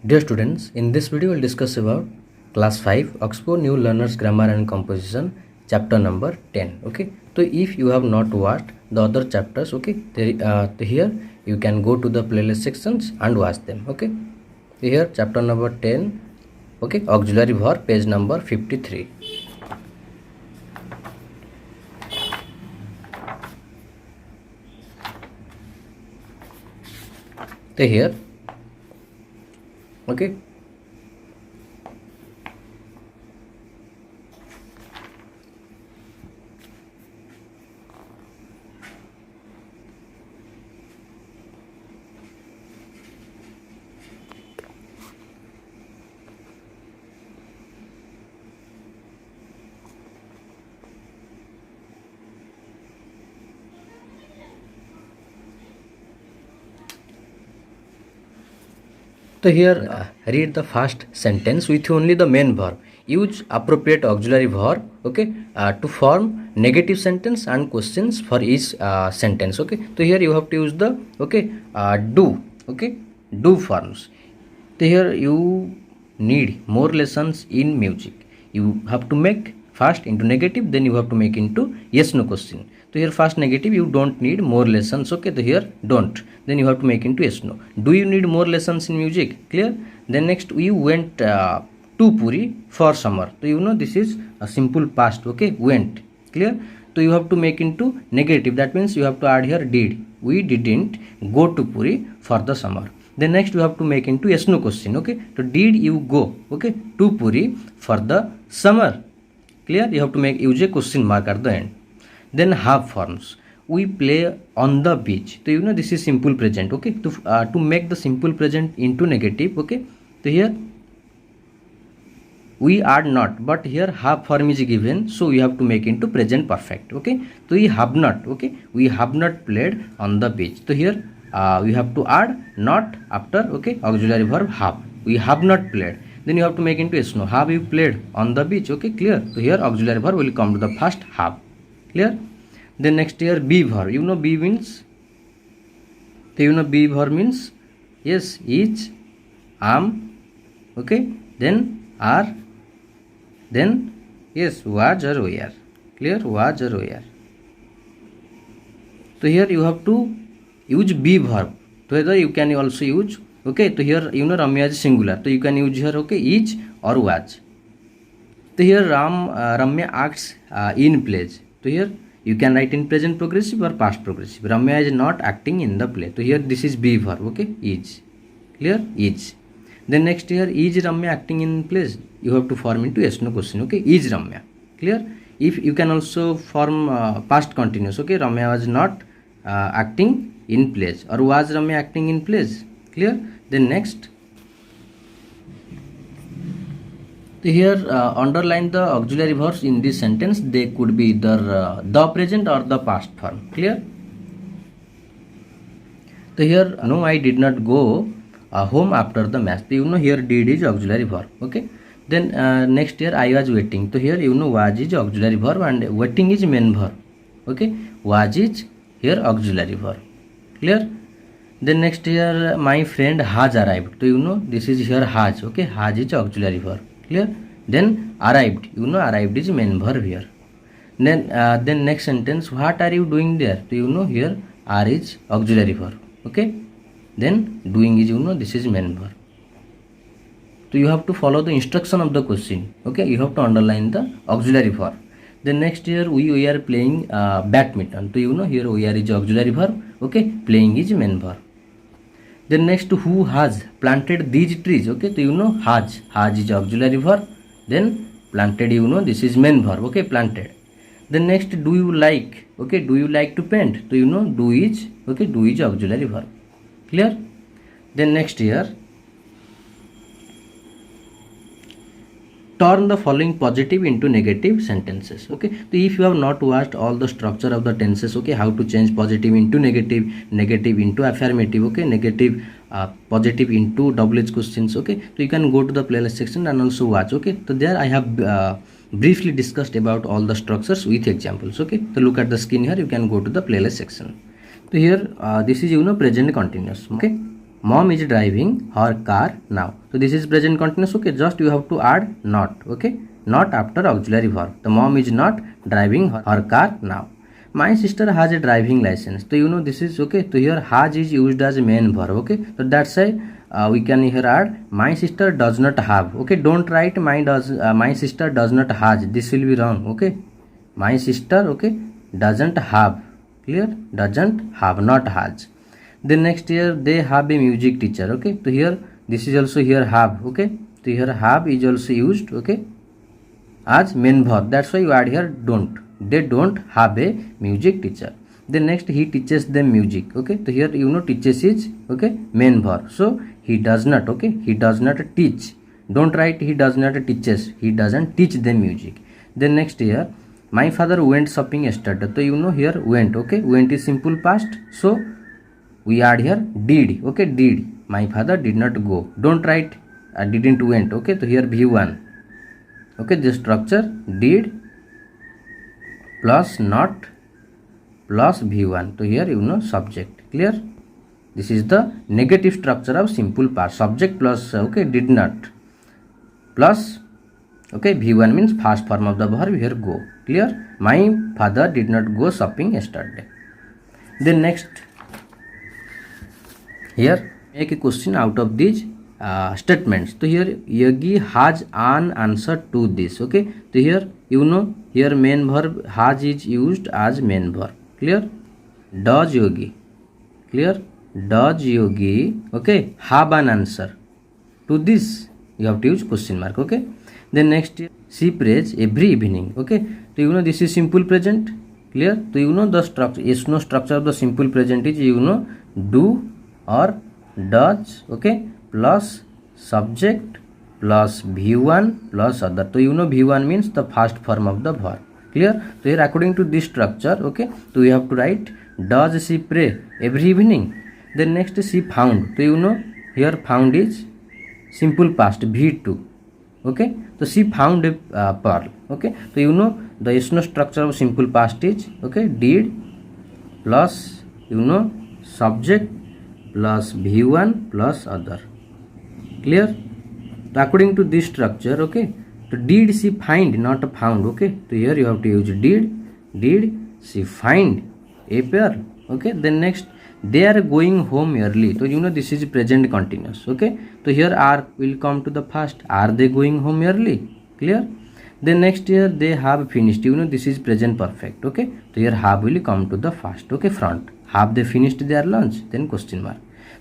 Dear students, in this video we'll discuss about class 5 Oxford New Learners Grammar and Composition chapter number 10. Okay, so if you have not watched the other chapters, okay, here you can go to the playlist sections and watch them. Okay, here chapter number 10, okay, auxiliary verb, page number 53. So here, okay, so here read the first sentence with only the main verb. Use appropriate auxiliary verb, okay, to form negative sentence and questions for each sentence. Okay, so here you have to use the do, okay, do forms. So here you need more lessons in music. You have to make first into negative, then you have to make into yes no question. So here first negative, you don't need more lessons. Okay, so here don't, then you have to make into yes no. Do you need more lessons in music? Clear? Then next we went to Puri for summer. So you know this is a simple past. Okay, went. Clear? So you have to make into negative, that means you have to add here did. We didn't go to Puri for the summer. Then next you have to make into yes no question. Okay, so did you go, okay, to Puri for the summer? Clear? You have to make use a question mark at the end. Then have forms. We play on the beach. So you know this is simple present. Okay, to make the simple present into negative. Okay, so here we are not, but here have form is given, so we have to make into present perfect. Okay, so we have not. Okay, we have not played on the beach. So here we have to add not after, okay, auxiliary verb have. We have not played. Then you have to make into yes no. Have you played on the beach? Okay, clear? So here auxiliary verb will come to the first have. Clear? Then next here be verb. You know be means. So you know be verb means yes, is, am, okay, then are, then yes, was or were. Clear? Was or were. So here you have to use be verb. So here you can also use, okay, so here you know Ramya is singular, so you can use here, okay, is or was. So here Ramya acts in plays. So here you can write in present progressive or past progressive. Ramya is not acting in the play. So here this is be verb, okay, is. Clear? Is. Then next here is Ramya acting in plays. You have to form into yes no question. Okay, is Ramya. Clear? If you can also form past continuous. Okay, Ramya was not acting in plays, or was Ramya acting in plays. Clear? Then next, so here underline the auxiliary verbs in this sentence. They could be either the present or the past form. Clear? So here no, I did not go home after the match. So you know here did is auxiliary verb. Okay, then next here I was waiting. So here you know was is auxiliary verb and waiting is main verb. Okay, was is here auxiliary verb. Clear? Then next here my friend has arrived. So you know this is here has. Okay, has is auxiliary verb. Clear? Then arrived. You know arrived is main verb here. Then next sentence, what are you doing there? So you know here are is auxiliary verb. Okay, then doing is, you know, this is main verb. So you have to follow the instruction of the question. Okay, you have to underline the auxiliary verb. Then next here we are playing badminton. So you know here we are is auxiliary verb. Okay, playing is main verb. Then next, who has planted these trees? Okay, so you know has is auxiliary verb. Then planted, you know this is main verb. Okay, planted. Then next, do you like? Okay, do you like to paint? So you know do is, okay, do is auxiliary verb. Clear? Then next here, turn the following positive into negative sentences. Okay, so if you have not watched all the structure of the tenses, okay, how to change positive into negative, negative into affirmative, okay, negative positive into double edge questions. Okay, so you can go to the playlist section and also watch. Okay, so there I have briefly discussed about all the structures with examples. Okay, so look at the screen here. You can go to the playlist section. So here this is, you know, present continuous. Okay, mom is driving her car now. So this is present continuous. Okay, just you have to add not. Okay, not after auxiliary verb. The mom is not driving her car now. My sister has a driving license. So you know this is okay. So here has is used as a main verb. Okay, so that's why we can here add my sister does not have. Okay, don't write my sister does not has. This will be wrong. Okay, my sister okay doesn't have. Clear? Doesn't have, not has. Then next here they have a music teacher. Okay, so here this is also here have. Okay, so here have is also used okay as main verb. That's why you add here don't. They don't have a music teacher. Then next he teaches them music. Okay, so here you know teaches is okay main verb. So he does not. Okay, he does not teach. Don't write he does not teaches. He doesn't teach them music. Then next here my father went shopping yesterday. So you know here went. Okay, went is simple past. So we add here did. Okay, did. My father did not go. Don't write didn't went. Okay, so here V1. Okay, the structure did plus not plus V1. So here you know subject. Clear? This is the negative structure of simple past. Subject plus okay did not plus okay V1 means first form of the verb here go. Clear? My father did not go shopping yesterday. Then next here make a question out of these statements. So here Yogi has an answer to this. Okay, so here you know here main verb has is used as main verb. Clear? Does Yogi, clear? Does Yogi okay have an answer to this? You have to use question mark. Okay, then next she prays every evening. Okay, so you know this is simple present. Clear? So you know the structure is no structure of the simple present is you know do or does okay plus subject plus V1 plus other. So you know V1 means the first form of the verb. Clear? So here according to this structure okay so we have to write does she pray every evening. Then next she found. So you know here found is simple past V2. Okay, so she found a pearl. Okay, so you know the SNO structure of simple past is okay did plus you know subject plus V1 plus other. Clear? So according to this structure okay so did she find not found. Okay, so here you have to use did she find a pearl. Okay, then next they are going home early. So you know this is present continuous. Okay, so here are will come to the past. Are they going home early? Clear? Then next here they have finished. You know this is present perfect. Okay, so here have will come to the first. Okay, front. Have they finished their lunch? Then question mark.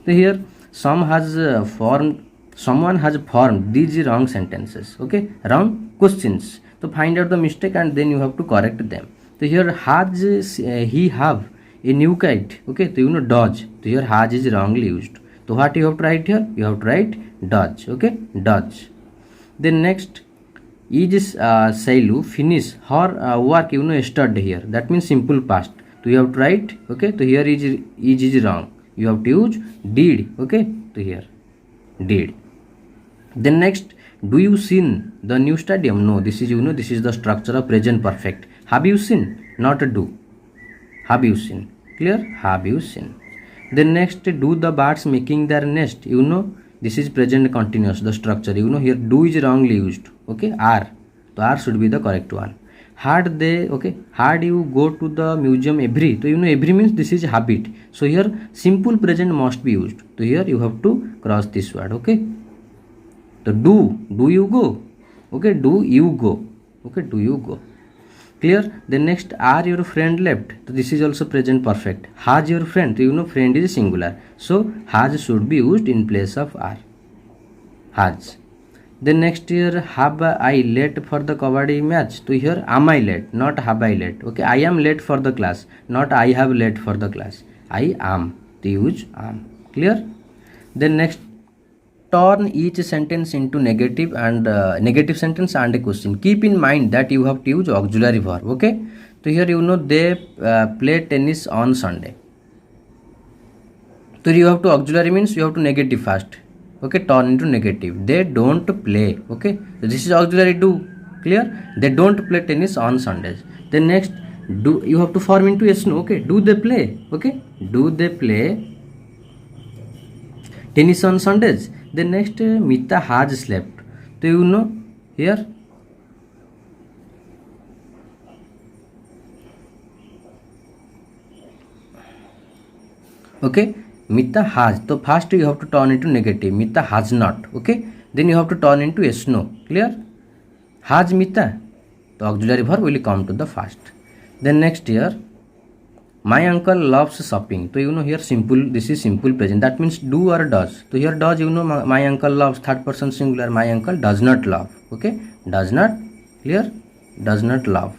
So here someone has formed these wrong sentences. Okay, wrong questions. So find out the mistake and then you have to correct them. So here has he have a new kite. Okay, so you know does. So here has is wrongly used. So what you have to write here? You have to write does. Okay, does. Then next is Sailu finish her work you know yesterday here. That means simple past. So you have to write okay. So here is wrong. You have to use did. Okay, so here did. Then next do you seen the new stadium? No, this is you know this is the structure of present perfect. Have you seen? Not do. Have you seen? Clear? Have you seen? Then next do the birds making their nest? You know this is present continuous the structure. You know here do is wrongly used. Okay, are. So are should be the correct one. Had they okay had you go to the museum every. So you know every means this is habit. So here simple present must be used. So here you have to cross this word. Okay, so do you go? Okay, do you go? Okay, do you go? Clear? Then next are your friend left? So this is also present perfect. Has your friend? So you know friend is singular. So has should be used in place of are. Has. Then next here have I late for the kabaddi match? So here am I late? Not have I late. Okay, I am late for the class. Not I have late for the class. I am. To use am. Clear? Then next turn each sentence into negative and negative sentence and a question. Keep in mind that you have to use auxiliary verb. Okay, so here you know they play tennis on Sunday. So you have to auxiliary means you have to negative first. Okay, turn into negative. They don't play. Okay, so this is auxiliary do. Clear? They don't play tennis on Sundays. Then next do you have to form into yes no. Okay, do they play? Okay, do they play tennis on Sundays. Then next Mita has slept. So you know here okay, Mita has. So first you have to turn into negative. Mita has not. Okay, then you have to turn into yes no. Clear? Has Mita. The auxiliary verb will come to the first. Then next here, my uncle loves shopping. So you know here simple. This is simple present. That means do or does. So here does, you know, my uncle loves, third person singular. My uncle does not love. Okay, does not. Clear? Does not love.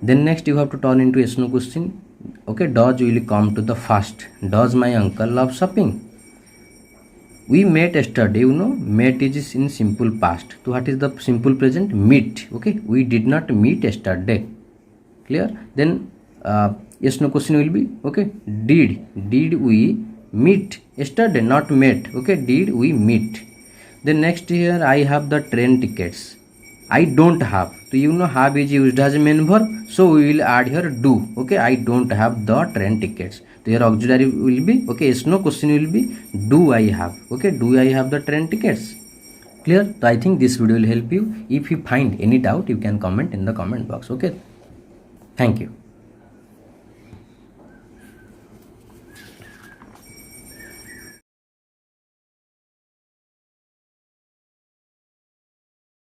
Then next you have to turn into yes no question. Okay, does will come to the first. Does my uncle love shopping? We met yesterday. You know, met is in simple past. So what is the simple present? Meet. Okay, we did not meet yesterday. Clear? Then yes no question will be okay. Did we meet yesterday? Not met. Okay, did we meet? Then next here I have the train tickets. I don't have. So you know have is used as a main verb. So we will add here do. Okay, I don't have the train tickets. So here auxiliary will be okay. Yes no question will be do I have. Okay, do I have the train tickets? Clear? So I think this video will help you. If you find any doubt, you can comment in the comment box. Okay. Thank you.